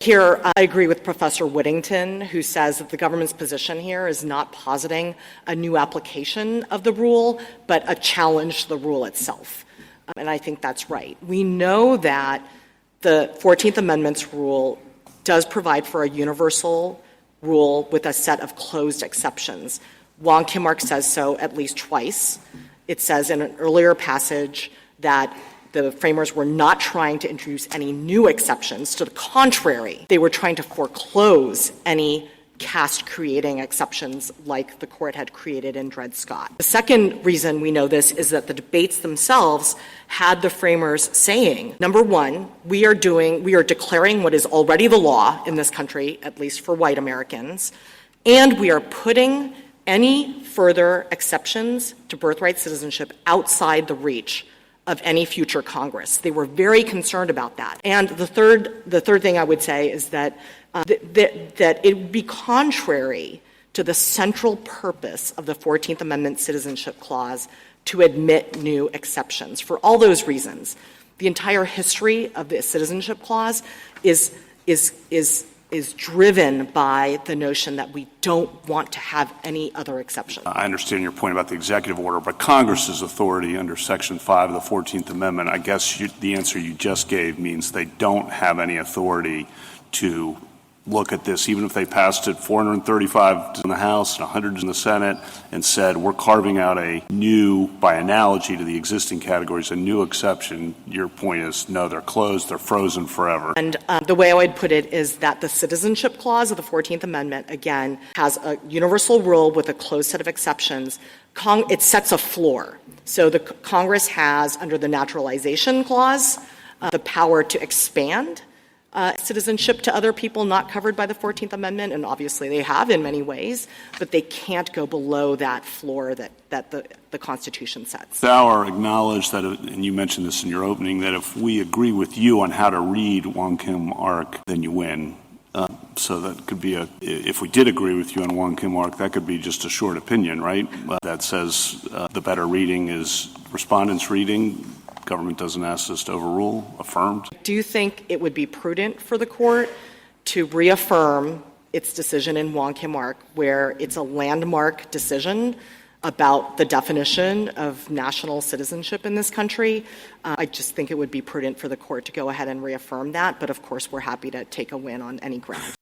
Here, I agree with Professor Whittington, who says that the government's position here is not positing a new application of the rule, but a challenge to the rule itself. And I think that's right. We know that the 14th Amendment's rule does provide for a universal rule with a set of closed exceptions. Wong Kim Ark says so at least twice. It says in an earlier passage that the framers were not trying to introduce any new exceptions. To the contrary, they were trying to foreclose any caste-creating exceptions like the court had created in Dred Scott. The second reason we know this is that the debates themselves had the framers saying, number one, we are declaring what is already the law in this country, at least for white Americans, and we are putting any further exceptions to birthright citizenship outside the reach of any future Congress. They were very concerned about that. And the third thing I would say is that that it would be contrary to the central purpose of the 14th Amendment Citizenship Clause to admit new exceptions. For all those reasons, the entire history of the Citizenship Clause is driven by the notion that we don't want to have any other exception. I understand your point about the executive order, but Congress's authority under Section 5 of the 14th Amendment, I guess the answer you just gave means they don't have any authority to look at this, even if they passed it 435 in the House and 100 in the Senate and said we're carving out a new, by analogy to the existing categories, a new exception. Your point is no, they're closed, they're frozen forever. And the way I would put it is that the Citizenship Clause of the 14th Amendment, again, has a universal rule with a closed set of exceptions. It sets a floor. So the Congress has, under the Naturalization Clause, the power to expand citizenship to other people not covered by the 14th Amendment, and obviously they have in many ways, but they can't go below that floor that the Constitution sets. Sauer acknowledged that, and you mentioned this in your opening, that if we agree with you on how to read Wong Kim Ark, then you win. So that could be if we did agree with you on Wong Kim Ark, that could be just a short opinion, right? That says the better reading is respondents' reading. Government doesn't ask us to overrule, affirmed. Do you think it would be prudent for the court to reaffirm its decision in Wong Kim Ark, where it's a landmark decision about the definition of national citizenship in this country? I just think it would be prudent for the court to go ahead and reaffirm that, but of course we're happy to take a win on any ground.